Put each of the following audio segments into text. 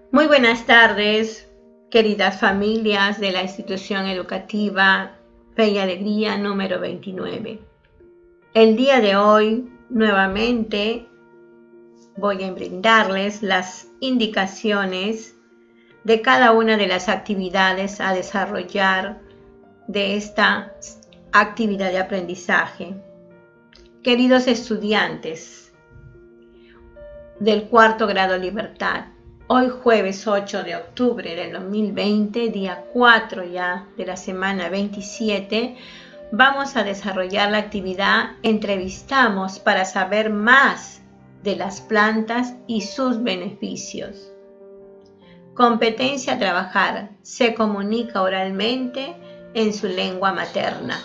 Muy buenas tardes, queridas familias de la institución educativa Fe y Alegría número 29. El día de hoy, nuevamente, voy a brindarles las indicaciones de cada una de las actividades a desarrollar de esta actividad de aprendizaje. Queridos estudiantes del cuarto grado Libertad, hoy jueves 8 de octubre del 2020, día 4 ya de la semana 27, vamos a desarrollar la actividad Entrevistamos para saber más de las plantas y sus beneficios. Competencia a trabajar. Se comunica oralmente en su lengua materna.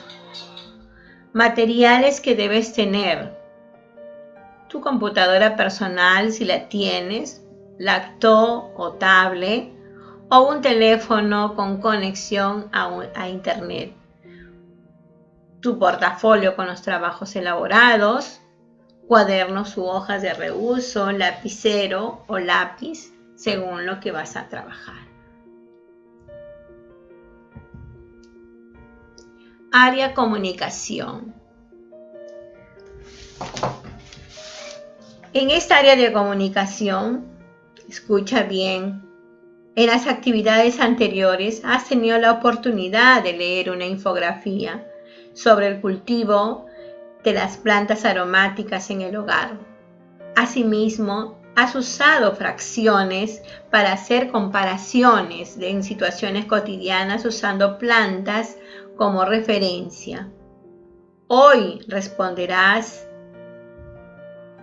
Materiales que debes tener. Tu computadora personal, si la tienes, laptop o tablet, o un teléfono con conexión a internet. Tu portafolio con los trabajos elaborados, cuadernos u hojas de reuso, lapicero o lápiz, según lo que vas a trabajar. Área comunicación. En esta área de comunicación, escucha bien, en las actividades anteriores has tenido la oportunidad de leer una infografía sobre el cultivo de las plantas aromáticas en el hogar. Asimismo, has usado fracciones para hacer comparaciones en situaciones cotidianas usando plantas como referencia. Hoy responderás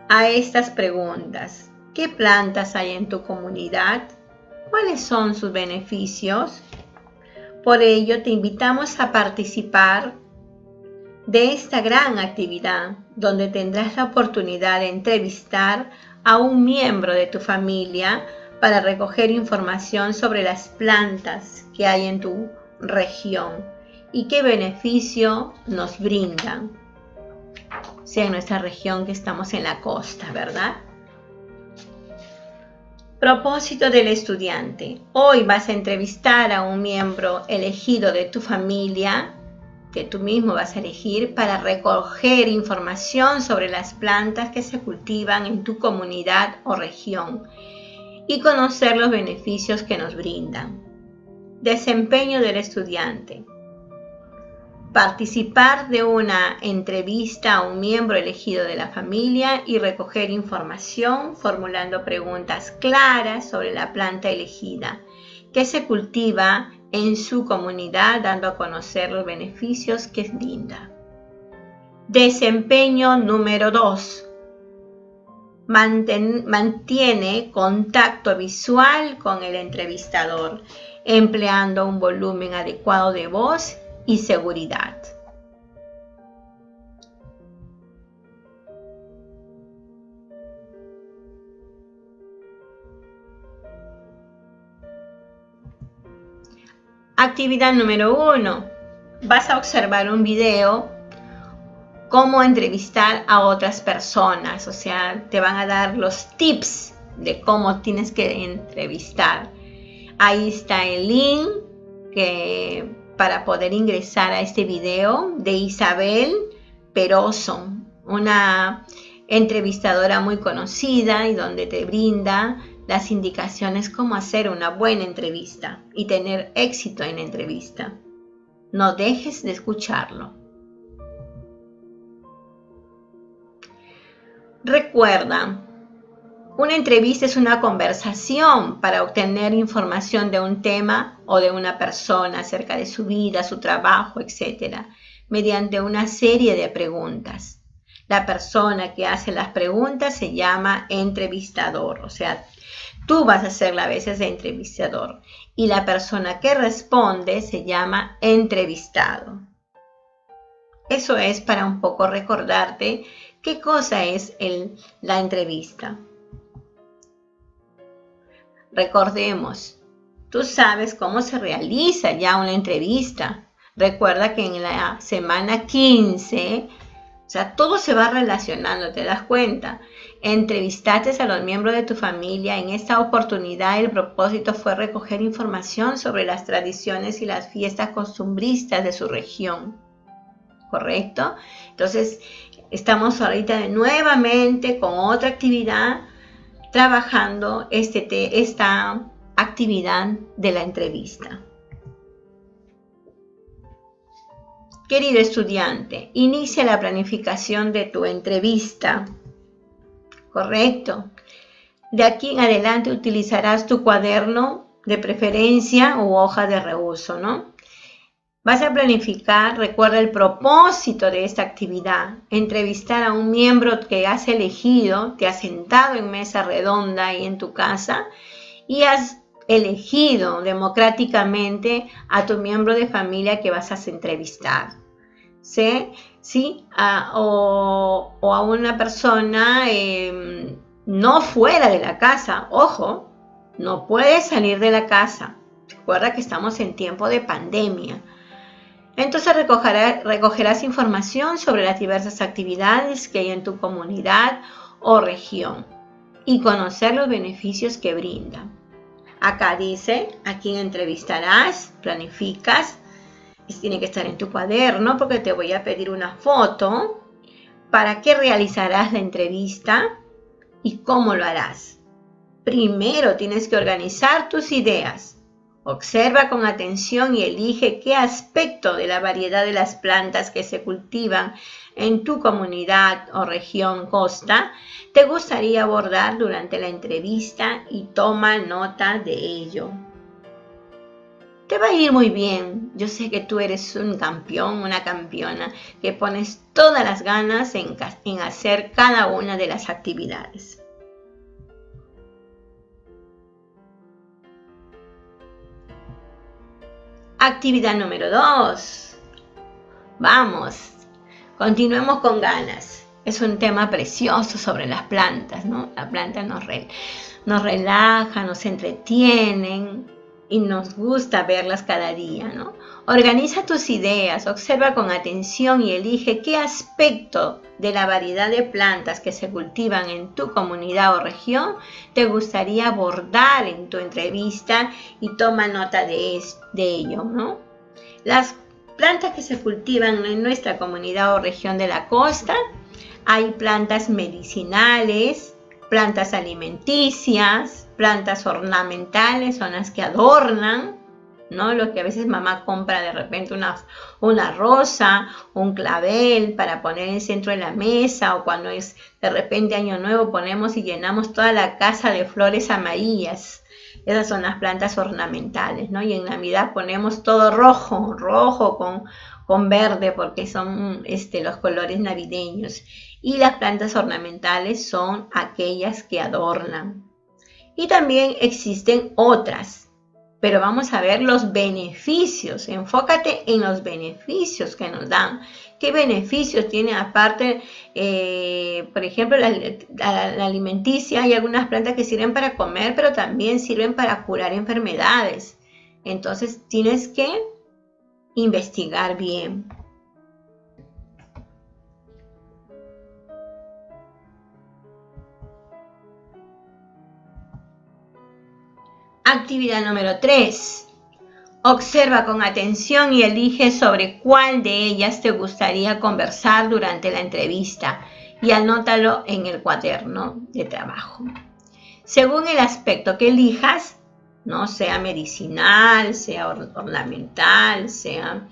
a estas preguntas. ¿Qué plantas hay en tu comunidad? ¿Cuáles son sus beneficios? Por ello, te invitamos a participar de esta gran actividad, donde tendrás la oportunidad de entrevistar a un miembro de tu familia para recoger información sobre las plantas que hay en tu región y qué beneficio nos brindan. Sea en nuestra región que estamos en la costa, ¿verdad? Propósito del estudiante. Hoy vas a entrevistar a un miembro elegido de tu familia, que tú mismo vas a elegir, para recoger información sobre las plantas que se cultivan en tu comunidad o región y conocer los beneficios que nos brindan. Desempeño del estudiante. Participar de una entrevista a un miembro elegido de la familia y recoger información formulando preguntas claras sobre la planta elegida que se cultiva en su comunidad, dando a conocer los beneficios que brinda. Desempeño número 2. Mantiene contacto visual con el entrevistador, empleando un volumen adecuado de voz y seguridad. Actividad número 1. Vas a observar un video cómo entrevistar a otras personas, o sea, te van a dar los tips de cómo tienes que entrevistar. Ahí está el link para poder ingresar a este video de Isabel Peroso, una entrevistadora muy conocida y donde te brinda las indicaciones cómo hacer una buena entrevista y tener éxito en la entrevista. No dejes de escucharlo. Recuerda, una entrevista es una conversación para obtener información de un tema o de una persona acerca de su vida, su trabajo, etc., mediante una serie de preguntas. La persona que hace las preguntas se llama entrevistador, o sea, tú vas a ser a veces de entrevistador, y la persona que responde se llama entrevistado. Eso es para un poco recordarte qué cosa es la entrevista. Recordemos, tú sabes cómo se realiza ya una entrevista. Recuerda que en la semana 15, o sea, todo se va relacionando, ¿te das cuenta? Entrevistaste a los miembros de tu familia. En esta oportunidad el propósito fue recoger información sobre las tradiciones y las fiestas costumbristas de su región. ¿Correcto? Entonces, estamos ahorita nuevamente con otra actividad, trabajando esta actividad de la entrevista. Querido estudiante, inicia la planificación de tu entrevista. ¿Correcto? De aquí en adelante utilizarás tu cuaderno de preferencia u hoja de reuso, ¿no? Vas a planificar, recuerda el propósito de esta actividad, entrevistar a un miembro que has elegido, te has sentado en mesa redonda ahí en tu casa y has elegido democráticamente a tu miembro de familia que vas a entrevistar. ¿Sí? O a una persona no fuera de la casa. Ojo, no puedes salir de la casa. Recuerda que estamos en tiempo de pandemia. Entonces recogerás información sobre las diversas actividades que hay en tu comunidad o región y conocer los beneficios que brindan. Acá dice a quién entrevistarás, planificas. Tiene que estar en tu cuaderno porque te voy a pedir una foto. ¿Para qué realizarás la entrevista y cómo lo harás? Primero tienes que organizar tus ideas. Observa con atención y elige qué aspecto de la variedad de las plantas que se cultivan en tu comunidad o región costa te gustaría abordar durante la entrevista y toma nota de ello. Te va a ir muy bien. Yo sé que tú eres un campeón, una campeona, que pones todas las ganas en hacer cada una de las actividades. Actividad número 2. Vamos, continuemos con ganas. Es un tema precioso sobre las plantas, ¿no? Las plantas nos relajan, nos entretienen y nos gusta verlas cada día, ¿no? Organiza tus ideas, observa con atención y elige qué aspecto de la variedad de plantas que se cultivan en tu comunidad o región te gustaría abordar en tu entrevista y toma nota de ello, ¿no? Las plantas que se cultivan en nuestra comunidad o región de la costa, hay plantas medicinales, plantas alimenticias, plantas ornamentales, son las que adornan, ¿no? Lo que a veces mamá compra de repente una rosa, un clavel para poner en el centro de la mesa, o cuando es de repente Año Nuevo ponemos y llenamos toda la casa de flores amarillas. Esas son las plantas ornamentales, ¿no? Y en Navidad ponemos todo rojo con verde porque son los colores navideños. Y las plantas ornamentales son aquellas que adornan. Y también existen otras, pero vamos a ver los beneficios. Enfócate en los beneficios que nos dan. ¿Qué beneficios tiene aparte, por ejemplo, la alimenticia? Hay algunas plantas que sirven para comer, pero también sirven para curar enfermedades. Entonces tienes que investigar bien. Actividad número 3. Observa con atención y elige sobre cuál de ellas te gustaría conversar durante la entrevista y anótalo en el cuaderno de trabajo. Según el aspecto que elijas, ¿no? Sea medicinal, sea ornamental, sea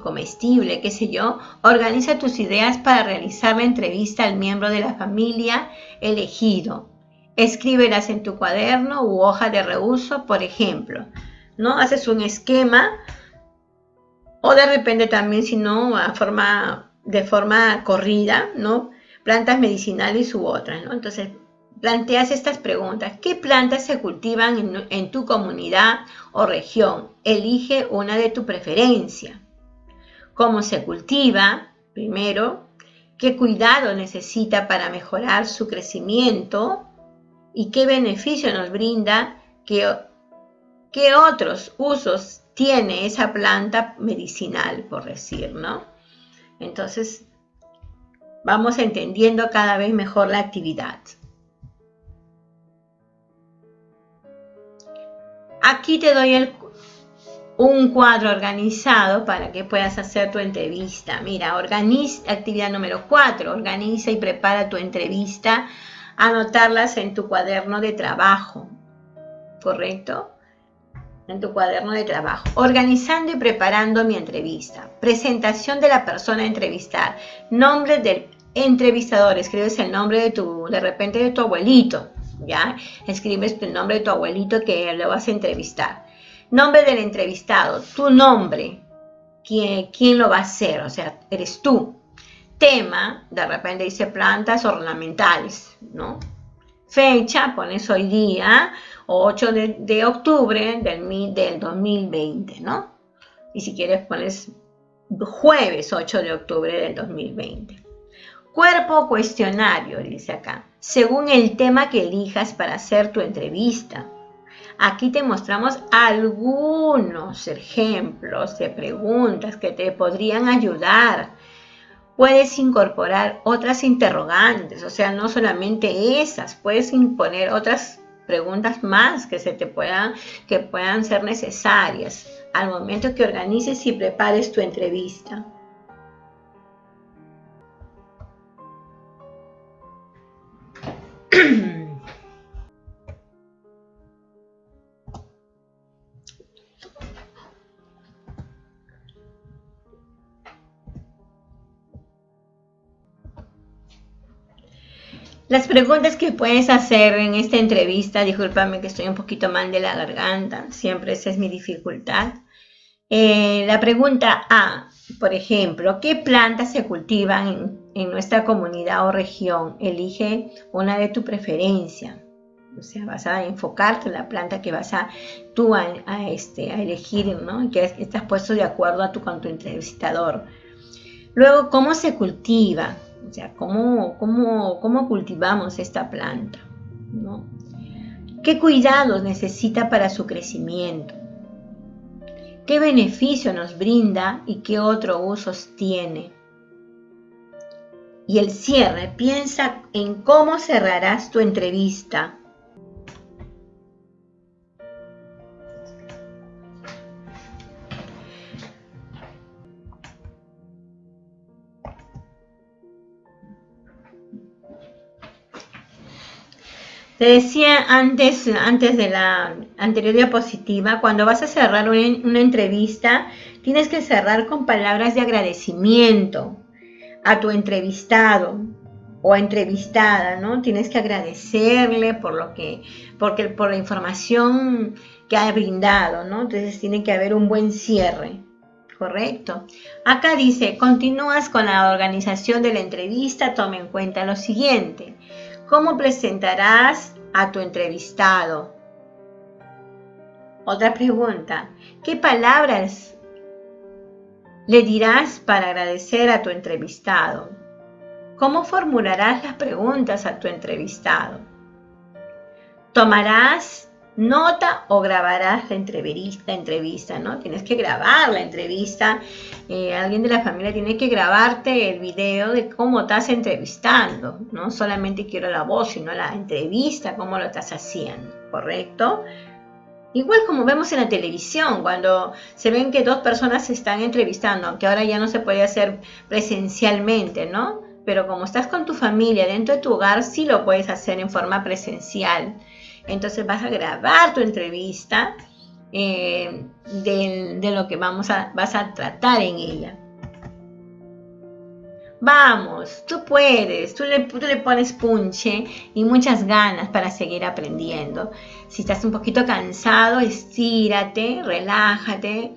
comestible, qué sé yo, organiza tus ideas para realizar la entrevista al miembro de la familia elegido. Escríbelas en tu cuaderno u hoja de reuso, por ejemplo, ¿no? Haces un esquema o de repente también, si no, de forma corrida, ¿no? Plantas medicinales u otras, ¿no? Entonces, planteas estas preguntas. ¿Qué plantas se cultivan en tu comunidad o región? Elige una de tu preferencia. ¿Cómo se cultiva? Primero, ¿qué cuidado necesita para mejorar su crecimiento? ¿Y qué beneficio nos brinda? ¿Qué otros usos tiene esa planta medicinal, por decir, ¿no? Entonces, vamos entendiendo cada vez mejor la actividad. Aquí te doy un cuadro organizado para que puedas hacer tu entrevista. Mira, actividad número 4, organiza y prepara tu entrevista, anotarlas en tu cuaderno de trabajo, ¿correcto? En tu cuaderno de trabajo. Organizando y preparando mi entrevista. Presentación de la persona a entrevistar. Nombre del entrevistador. Escribes el nombre de repente de tu abuelito, ¿ya? Escribes el nombre de tu abuelito que lo vas a entrevistar. Nombre del entrevistado. Tu nombre. ¿Quién lo va a hacer? O sea, eres tú. Tema. De repente dice plantas ornamentales, ¿no? Fecha, pones hoy día, 8 de octubre del 2020, ¿no? Y si quieres pones jueves 8 de octubre del 2020. Cuerpo cuestionario, dice acá, según el tema que elijas para hacer tu entrevista. Aquí te mostramos algunos ejemplos de preguntas que te podrían ayudar. Puedes incorporar otras interrogantes, o sea, no solamente esas, puedes imponer otras preguntas más que puedan ser necesarias al momento que organices y prepares tu entrevista. Las preguntas que puedes hacer en esta entrevista, discúlpame que estoy un poquito mal de la garganta, siempre esa es mi dificultad. La pregunta A, por ejemplo, ¿qué plantas se cultivan en nuestra comunidad o región? Elige una de tu preferencia. O sea, vas a enfocarte en la planta que vas a elegir, ¿no? Que estás puesto de acuerdo con tu entrevistador. Luego, ¿cómo se cultiva? O sea, ¿cómo cultivamos esta planta? ¿No? ¿Qué cuidados necesita para su crecimiento? ¿Qué beneficio nos brinda y qué otros usos tiene? Y el cierre, piensa en cómo cerrarás tu entrevista. Te decía antes de la anterior diapositiva, cuando vas a cerrar una entrevista, tienes que cerrar con palabras de agradecimiento a tu entrevistado o entrevistada, ¿no? Tienes que agradecerle por la información que ha brindado, ¿no? Entonces tiene que haber un buen cierre, ¿correcto? Acá dice, continúas con la organización de la entrevista, toma en cuenta lo siguiente. ¿Cómo presentarás a tu entrevistado? Otra pregunta, ¿qué palabras le dirás para agradecer a tu entrevistado? ¿Cómo formularás las preguntas a tu entrevistado? ¿Tomarás nota o grabarás la entrevista, ¿no? Tienes que grabar la entrevista. Alguien de la familia tiene que grabarte el video de cómo estás entrevistando. No solamente quiero la voz, sino la entrevista, cómo lo estás haciendo, ¿correcto? Igual como vemos en la televisión, cuando se ven que dos personas se están entrevistando, aunque ahora ya no se puede hacer presencialmente, ¿no? Pero como estás con tu familia dentro de tu hogar, sí lo puedes hacer en forma presencial. Entonces vas a grabar tu entrevista de lo que vas a tratar en ella. Vamos, tú puedes, tú le pones punche y muchas ganas para seguir aprendiendo. Si estás un poquito cansado, estírate, relájate,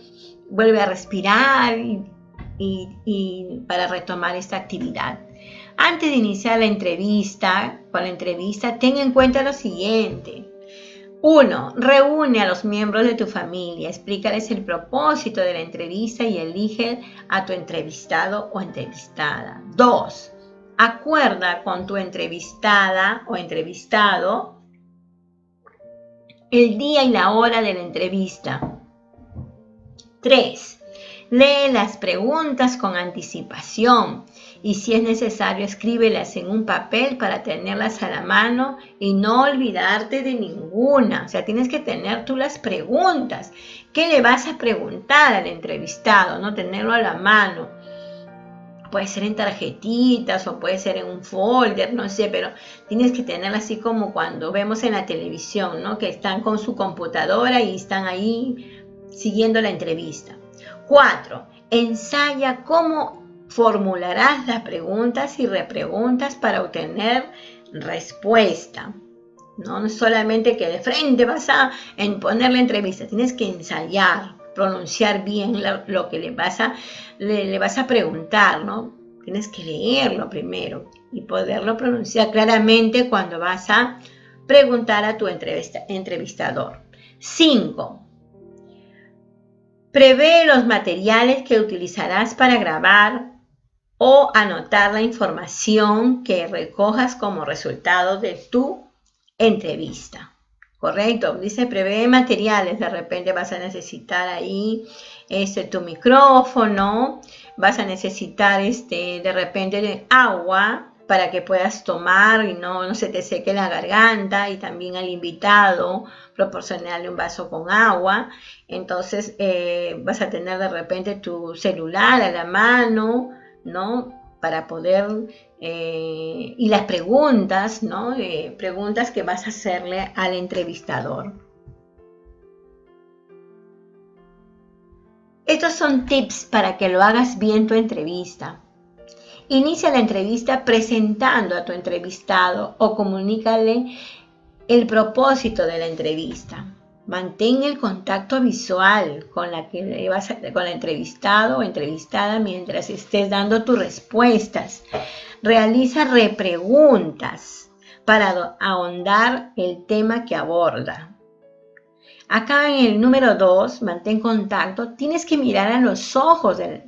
vuelve a respirar y para retomar esta actividad. Antes de iniciar la entrevista, ten en cuenta lo siguiente. 1. Reúne a los miembros de tu familia, explícales el propósito de la entrevista y elige a tu entrevistado o entrevistada. 2. Acuerda con tu entrevistada o entrevistado el día y la hora de la entrevista. 3. Lee las preguntas con anticipación y si es necesario escríbelas en un papel para tenerlas a la mano y no olvidarte de ninguna. O sea, tienes que tener tú las preguntas. ¿Qué le vas a preguntar al entrevistado? ¿No? Tenerlo a la mano. Puede ser en tarjetitas o puede ser en un folder, no sé, pero tienes que tenerla así como cuando vemos en la televisión, ¿no? Que están con su computadora y están ahí siguiendo la entrevista. 4. Ensaya cómo formularás las preguntas y repreguntas para obtener respuesta. No es solamente que de frente vas a poner la entrevista, tienes que ensayar, pronunciar bien lo que le vas a preguntar, ¿no? Tienes que leerlo primero y poderlo pronunciar claramente cuando vas a preguntar a tu entrevistador. 5. Prevé los materiales que utilizarás para grabar o anotar la información que recojas como resultado de tu entrevista. Correcto, dice prevé materiales, de repente vas a necesitar ahí tu micrófono, vas a necesitar de repente agua para que puedas tomar y no se te seque la garganta, y también al invitado proporcionarle un vaso con agua. Entonces vas a tener de repente tu celular a la mano, ¿no? Para poder, y las preguntas, ¿no? Preguntas que vas a hacerle al entrevistador. Estos son tips para que lo hagas bien tu entrevista. Inicia la entrevista presentando a tu entrevistado o comunícale el propósito de la entrevista. Mantén el contacto visual con la entrevistado o entrevistada mientras estés dando tus respuestas. Realiza repreguntas para ahondar el tema que aborda. Acá en el número 2, mantén contacto. Tienes que mirar a los ojos del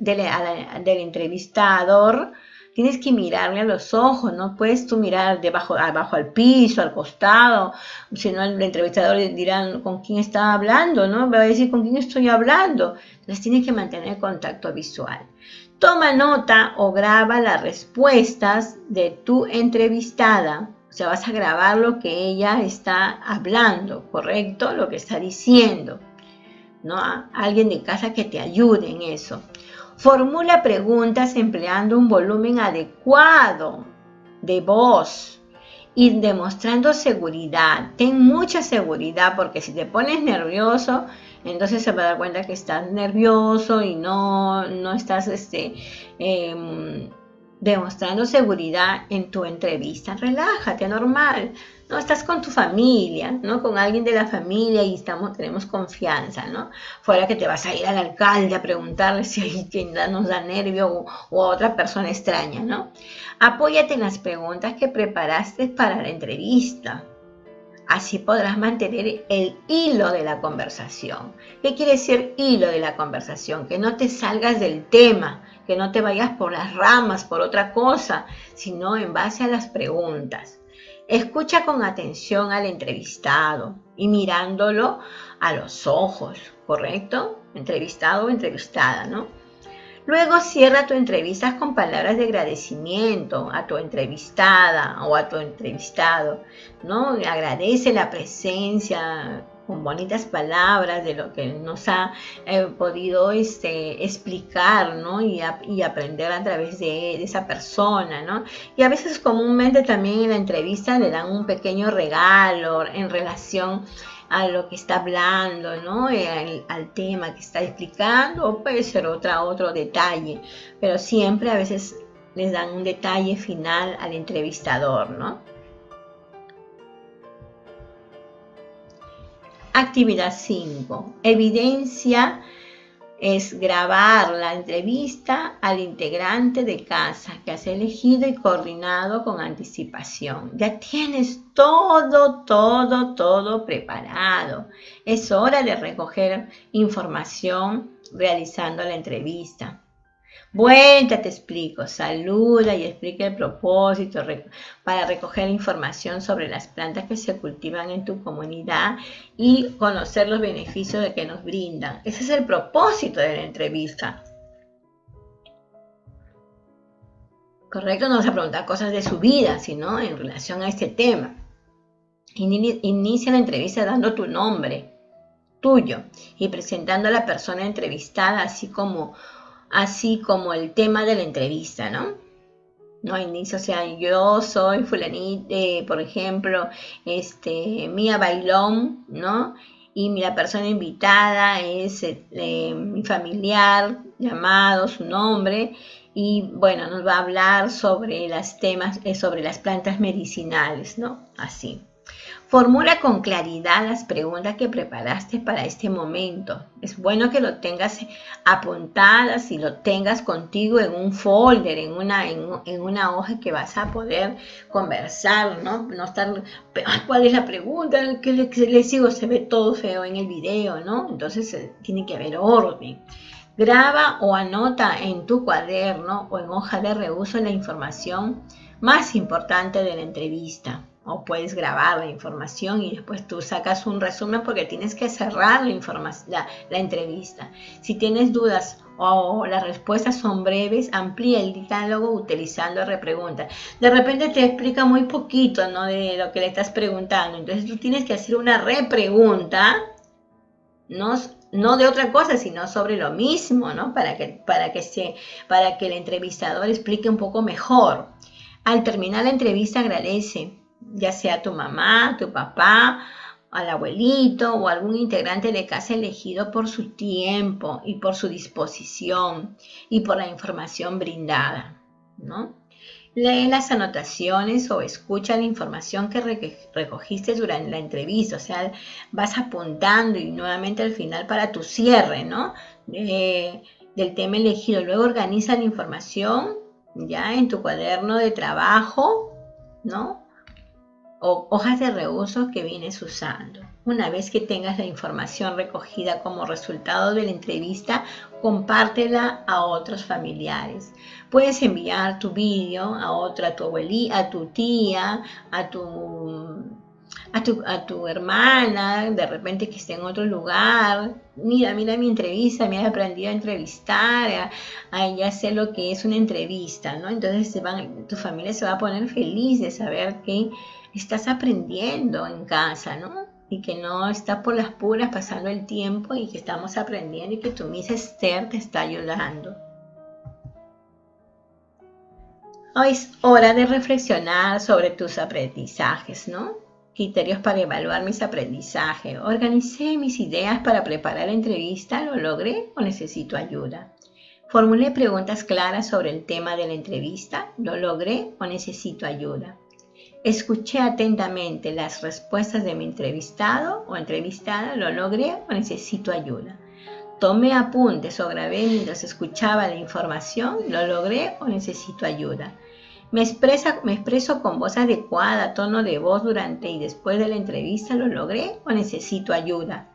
entrevistador. Tienes que mirarle a los ojos, no puedes tú mirar abajo al piso, al costado, si no el entrevistador le dirá con quién está hablando, ¿no? Va a decir con quién estoy hablando. Entonces tienes que mantener contacto visual. Toma nota o graba las respuestas de tu entrevistada. O sea, vas a grabar lo que ella está hablando, ¿correcto? Lo que está diciendo, ¿no? Alguien de casa que te ayude en eso. Formula preguntas empleando un volumen adecuado de voz y demostrando seguridad. Ten mucha seguridad, porque si te pones nervioso, entonces se va a dar cuenta que estás nervioso y no estás demostrando seguridad en tu entrevista. Relájate, normal. No estás con tu familia, ¿no? Con alguien de la familia y tenemos confianza, ¿no? Fuera que te vas a ir al alcalde a preguntarle si hay quien nos da nervio o a otra persona extraña, ¿no? Apóyate en las preguntas que preparaste para la entrevista. Así podrás mantener el hilo de la conversación. ¿Qué quiere decir hilo de la conversación? Que no te salgas del tema, que no te vayas por las ramas, por otra cosa, sino en base a las preguntas. Escucha con atención al entrevistado y mirándolo a los ojos, ¿correcto? Entrevistado o entrevistada, ¿no? Luego cierra tu entrevista con palabras de agradecimiento a tu entrevistada o a tu entrevistado, ¿no? Agradece la presencia con bonitas palabras de lo que nos ha podido explicar, ¿no? Y aprender a través de esa persona, ¿no? Y a veces comúnmente también en la entrevista le dan un pequeño regalo en relación a lo que está hablando, ¿no? Al tema que está explicando, o puede ser otro detalle, pero siempre a veces les dan un detalle final al entrevistador, ¿no? Actividad 5. Evidencia es grabar la entrevista al integrante de casa que has elegido y coordinado con anticipación. Ya tienes todo preparado. Es hora de recoger información realizando la entrevista. Vuelta, te explico, saluda y explica el propósito para recoger información sobre las plantas que se cultivan en tu comunidad y conocer los beneficios de que nos brindan. Ese es el propósito de la entrevista. ¿correcto? No vas a preguntar cosas de su vida, sino en relación a este tema. Inicia la entrevista dando tu nombre, tuyo, y presentando a la persona entrevistada, así como el tema de la entrevista, ¿no? No inicio, o sea, yo soy fulanita, por ejemplo, Mía Bailón, ¿no? Y la persona invitada es mi familiar, llamado su nombre, y bueno, nos va a hablar sobre los temas, sobre las plantas medicinales, ¿no? Así. Formula con claridad las preguntas que preparaste para este momento. Es bueno que lo tengas apuntadas y lo tengas contigo en un folder, en una hoja que vas a poder conversar, ¿no? No estar, ¿cuál es la pregunta? ¿Qué les digo? Se ve todo feo en el video, ¿no? Entonces tiene que haber orden. Graba o anota en tu cuaderno o en hoja de reuso la información más importante de la entrevista. O puedes grabar la información y después tú sacas un resumen porque tienes que cerrar la entrevista. Si tienes dudas o las respuestas son breves, amplía el diálogo utilizando repreguntas. De repente te explica muy poquito, ¿no?, de lo que le estás preguntando. Entonces tú tienes que hacer una repregunta, no de otra cosa, sino sobre lo mismo, ¿no? Para que el entrevistador explique un poco mejor. Al terminar la entrevista agradece, ya sea a tu mamá, a tu papá, al abuelito o algún integrante de casa elegido por su tiempo y por su disposición y por la información brindada, ¿no? Lee las anotaciones o escucha la información que recogiste durante la entrevista, o sea, vas apuntando y nuevamente al final para tu cierre, ¿no? Del tema elegido. Luego organiza la información ya en tu cuaderno de trabajo, ¿no? O hojas de reuso que vienes usando. Una vez que tengas la información recogida como resultado de la entrevista, compártela a otros familiares. Puedes enviar tu vídeo a tu abuelita, a tu tía, a tu hermana, de repente que esté en otro lugar. Mira mi entrevista, me he aprendido a entrevistar, ya sé lo que es una entrevista, ¿no? Entonces tu familia se va a poner feliz de saber que estás aprendiendo en casa, ¿no? Y que no está por las puras pasando el tiempo y que estamos aprendiendo y que tu Miss Esther te está ayudando. Hoy es hora de reflexionar sobre tus aprendizajes, ¿no? Criterios para evaluar mis aprendizajes. Organicé mis ideas para preparar la entrevista. ¿Lo logré o necesito ayuda? Formulé preguntas claras sobre el tema de la entrevista. ¿Lo logré o necesito ayuda? Escuché atentamente las respuestas de mi entrevistado o entrevistada. ¿Lo logré o necesito ayuda? Tomé apuntes o grabé mientras escuchaba la información. ¿Lo logré o necesito ayuda? Me expreso con voz adecuada, tono de voz durante y después de la entrevista. ¿Lo logré o necesito ayuda?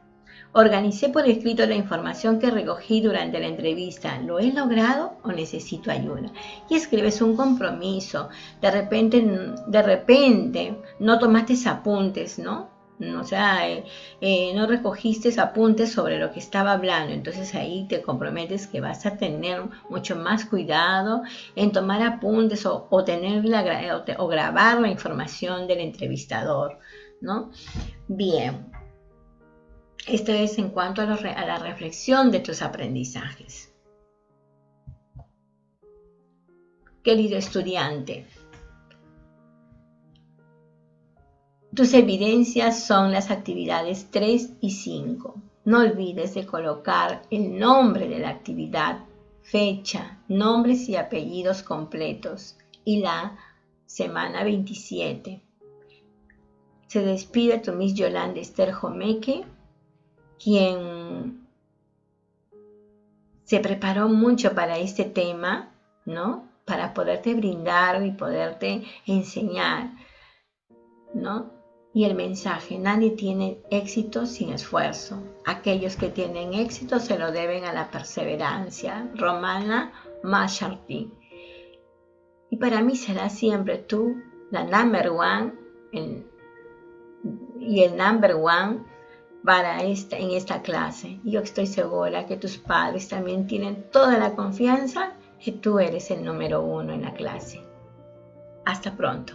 Organicé por escrito la información que recogí durante la entrevista. ¿Lo he logrado o necesito ayuda? Y escribes un compromiso. De repente no tomaste apuntes, ¿no? O sea, no recogiste apuntes sobre lo que estaba hablando. Entonces ahí te comprometes que vas a tener mucho más cuidado en tomar apuntes o grabar la información del entrevistador, ¿no? Bien. Esto es en cuanto a la reflexión de tus aprendizajes. Querido estudiante, tus evidencias son las actividades 3 y 5. No olvides de colocar el nombre de la actividad, fecha, nombres y apellidos completos y la semana 27. Se despide tu Miss Yolanda Esther Jomeque, quien se preparó mucho para este tema, ¿no? Para poderte brindar y poderte enseñar, ¿no? Y el mensaje: nadie tiene éxito sin esfuerzo. Aquellos que tienen éxito se lo deben a la perseverancia. Romana Macharty. Y para mí será siempre tú la number one y el number one en esta clase. Yo estoy segura que tus padres también tienen toda la confianza que tú eres el número 1 en la clase. Hasta pronto.